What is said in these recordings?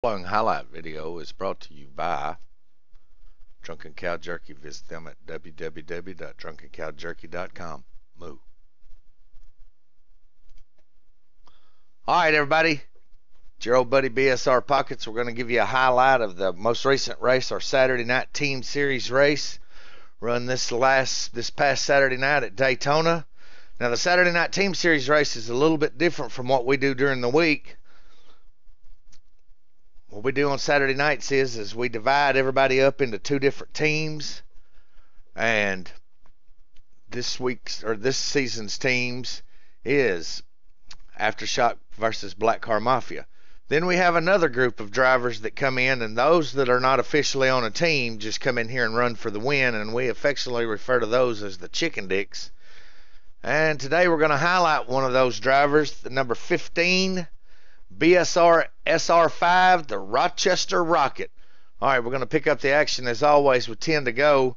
Following highlight video is brought to you by Drunken Cow Jerky. Visit them at www.drunkencowjerky.com. Moo. Alright everybody, it's your old buddy BSR Pockets. We're going to give you a highlight of the most recent race, our Saturday night team series race. Run this past Saturday night at Daytona. Now the Saturday night team series race is a little bit different from what we do during the week. What we do on Saturday nights is we divide everybody up into two different teams, and this season's teams is Aftershock versus Black Car Mafia. Then we have another group of drivers that come in, and those that are not officially on a team just come in here and run for the win, and we affectionately refer to those as the Chicken Dicks. And today we're going to highlight one of those drivers, the number 15 BSR SR5, the Rochester Rocket. All right, we're going to pick up the action as always with 10 to go.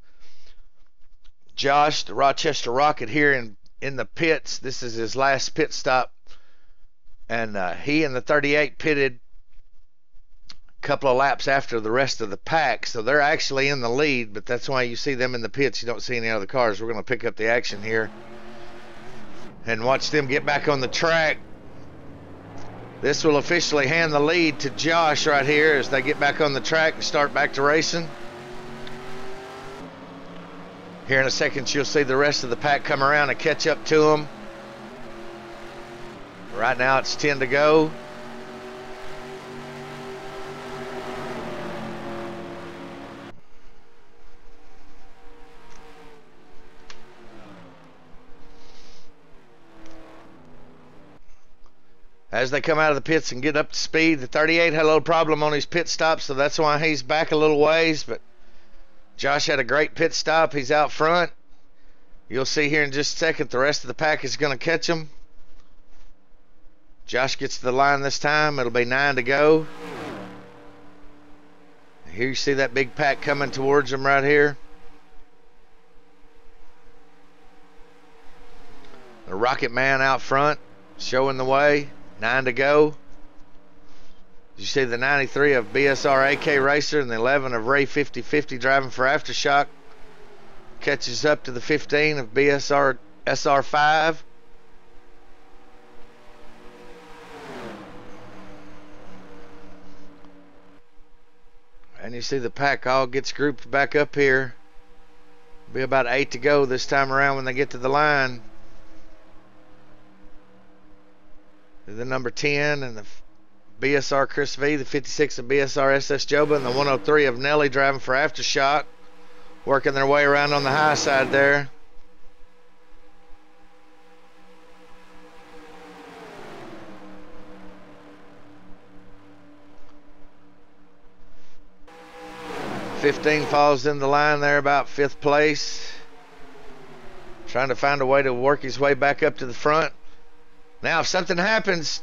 Josh, the Rochester Rocket, here in the pits. This is his last pit stop, and he and the 38 pitted a couple of laps after the rest of the pack, so they're actually in the lead, but that's why you see them in the pits. You don't see any other cars. We're going to pick up the action here and watch them get back on the track. This will officially hand the lead to Josh right here as they get back on the track and start back to racing. Here in a second, you'll see the rest of the pack come around and catch up to them. Right now, it's 10 to go. As they come out of the pits and get up to speed, the 38 had a little problem on his pit stop, so that's why he's back a little ways. But Josh had a great pit stop. He's out front. You'll see here in just a second the rest of the pack is going to catch him. Josh gets to the line this time. It'll be 9 to go. Here you see that big pack coming towards him right here. The Rocket Man out front showing the way. 9 to go. You see the 93 of BSR AK Racer and the 11 of Ray 5050 driving for Aftershock. Catches up to the 15 of BSR SR5. And you see the pack all gets grouped back up here. Be about 8 to go this time around when they get to the line. The number 10 and the BSR Chris V, the 56 of BSR SS Joba, and the 103 of Nelly driving for Aftershock, working their way around on the high side there. '15 falls in the line there about 5th place, trying to find a way to work his way back up to the front. Now, if something happens,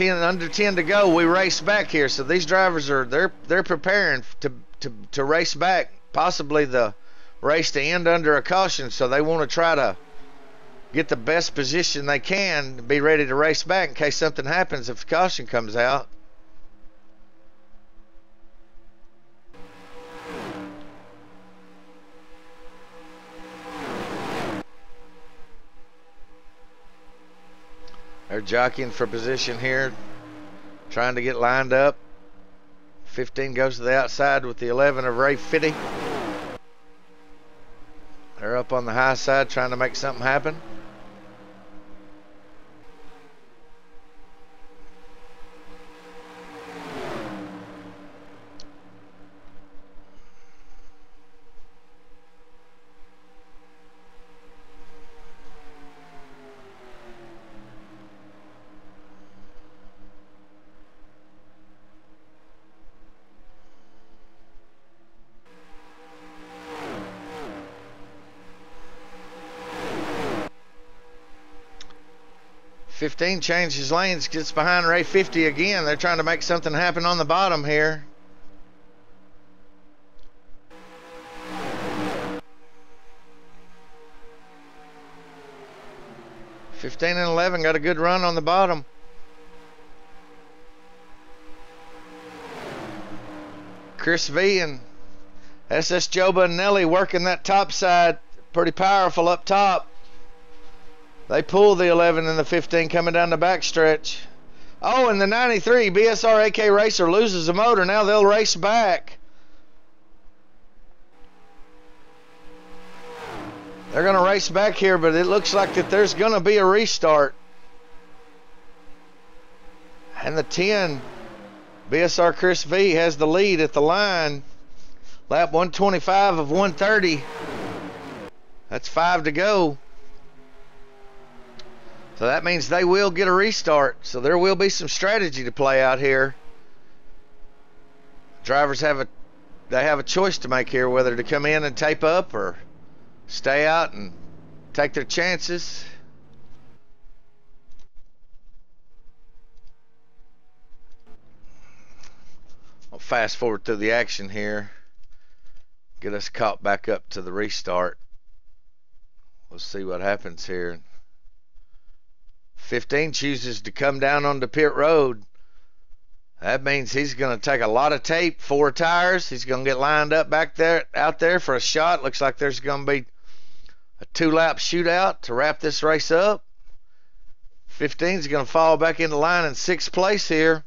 under 10 to go, we race back here. So these drivers are they're preparing to race back, possibly the race to end under a caution. So they want to try to get the best position they can to be ready to race back in case something happens if the caution comes out. They're jockeying for position here, trying to get lined up. 15 goes to the outside with the 11 of Ray 50. They're up on the high side trying to make something happen. '15 changes lanes, gets behind Ray 50 again. They're trying to make something happen on the bottom here. '15 and 11 got a good run on the bottom. Chris V and SS Joba and Nelly working that top side. Pretty powerful up top. They pull the 11 and the 15 coming down the back stretch. Oh, and the 93 BSR AK Racer loses the motor. Now they'll race back. They're going to race back here, but it looks like that there's going to be a restart. And the 10 BSR Chris V has the lead at the line. Lap 125 of 130. That's 5 to go. So that means they will get a restart. So there will be some strategy to play out here. Drivers have a choice to make here, whether to come in and tape up or stay out and take their chances. I'll fast forward through the action here. Get us caught back up to the restart. We'll see what happens here. 15 chooses to come down onto pit road. That means he's going to take a lot of tape, 4 tires. He's going to get lined up back there, out there for a shot. Looks like there's going to be a 2-lap shootout to wrap this race up. 15 is going to fall back into line in 6th place here.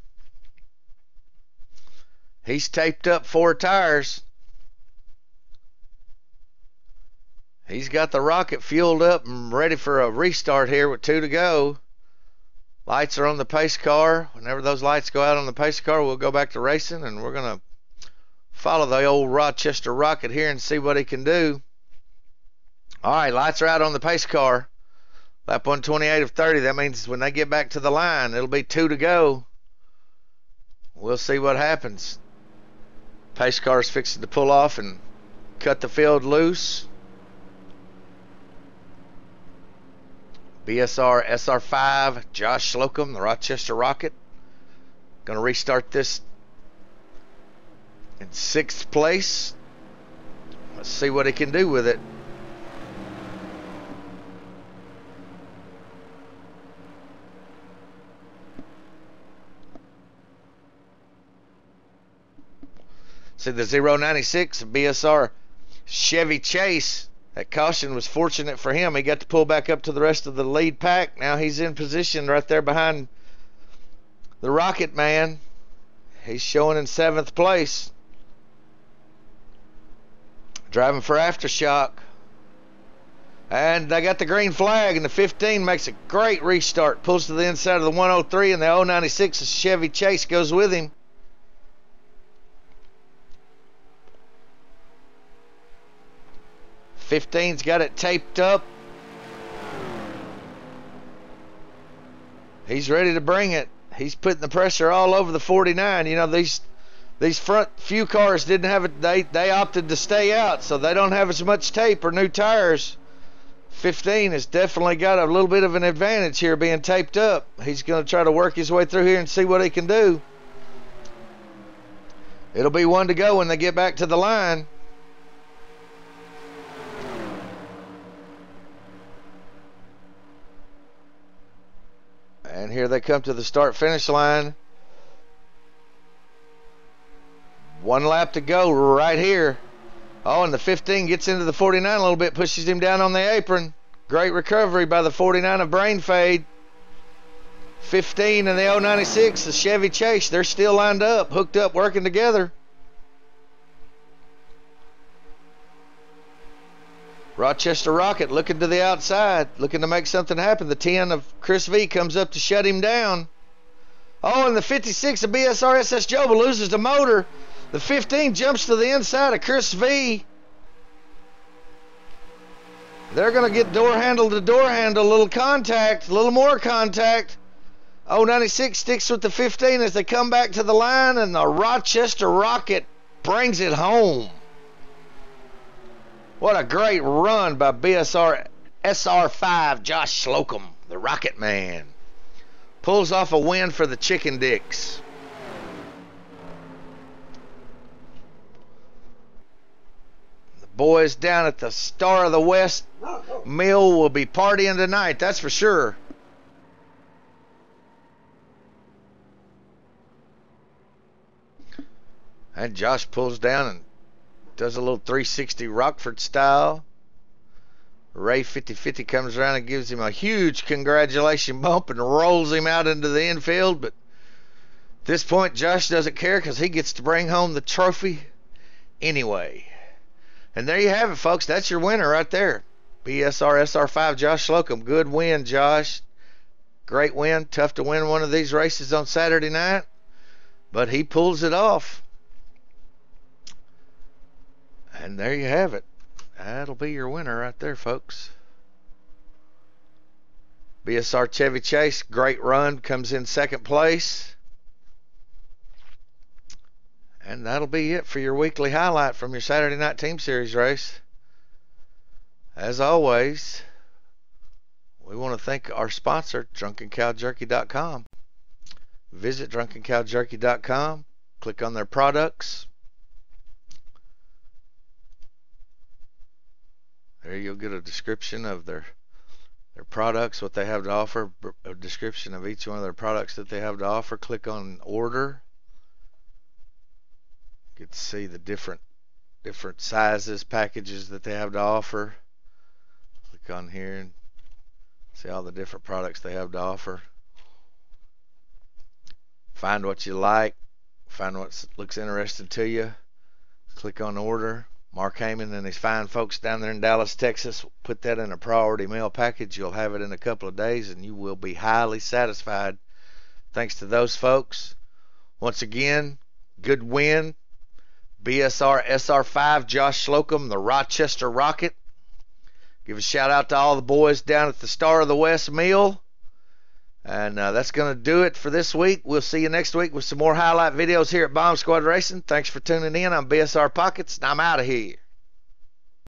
He's taped up 4 tires. He's got the rocket fueled up and ready for a restart here with 2 to go. Lights are on the pace car. Whenever those lights go out on the pace car, we'll go back to racing, and we're going to follow the old Rochester rocket here and see what he can do. All right, lights are out on the pace car. Lap 128 of 30. That means when they get back to the line, it'll be 2 to go. We'll see what happens. Pace car is fixing to pull off and cut the field loose. BSR SR5, Josh Slocum, the Rochester Rocket. Going to restart this in 6th place. Let's see what he can do with it. See the 096 BSR Chevy Chase. That caution was fortunate for him. He got to pull back up to the rest of the lead pack. Now he's in position right there behind the Rocket Man. He's showing in 7th place. Driving for Aftershock. And they got the green flag, and the 15 makes a great restart. Pulls to the inside of the 103, and the 096 Chevy Chase goes with him. '15's got it taped up. He's ready to bring it. He's putting the pressure all over the 49. You know, these front few cars didn't have it. They opted to stay out, so they don't have as much tape or new tires. 15 has definitely got a little bit of an advantage here being taped up. He's going to try to work his way through here and see what he can do. It'll be 1 to go when they get back to the line. And here they come to the start-finish line. 1 lap to go right here. Oh, and the 15 gets into the 49 a little bit, pushes him down on the apron. Great recovery by the 49 of Brain Fade. 15 and the 096, the Chevy Chase, they're still lined up, hooked up, working together. Rochester Rocket looking to the outside, looking to make something happen. The 10 of Chris V comes up to shut him down. Oh, and the 56 of BSR SS Joba loses the motor. The 15 jumps to the inside of Chris V. They're going to get door handle to door handle, a little contact, a little more contact. 096 sticks with the 15 as they come back to the line, and the Rochester Rocket brings it home. What a great run by BSR SR5 Josh Slocum, the Rocket Man. Pulls off a win for the Chicken Dicks. The boys down at the Star of the West Mill will be partying tonight, that's for sure. And Josh pulls down and does a little 360 Rockford style. Ray 50-50 comes around and gives him a huge congratulation bump and rolls him out into the infield. But at this point, Josh doesn't care because he gets to bring home the trophy anyway. And there you have it, folks. That's your winner right there. BSRSR5, Josh Slocum. Good win, Josh. Great win. Tough to win one of these races on Saturday night, but he pulls it off. And there you have it. That'll be your winner right there, folks. BSR Chevy Chase, great run, comes in second place. And that'll be it for your weekly highlight from your Saturday Night Team Series race. As always, we want to thank our sponsor, DrunkenCowJerky.com. Visit DrunkenCowJerky.com, click on their products. There you'll get a description of their products, what they have to offer, a description of each one of their products that they have to offer. Click on order. Get to see the different sizes, packages that they have to offer. Click on here and see all the different products they have to offer. Find what you like. Find what looks interesting to you. Click on order. Mark Heyman and his fine folks down there in Dallas, Texas, put that in a priority mail package. You'll have it in a couple of days, and you will be highly satisfied. Thanks to those folks. Once again, good win. BSR SR5, Josh Slocum, the Rochester Rocket. Give a shout out to all the boys down at the Star of the West meal. And that's going to do it for this week. We'll see you next week with some more highlight videos here at Bomb Squad Racing. Thanks for tuning in. I'm BSR Pockets, and I'm out of here.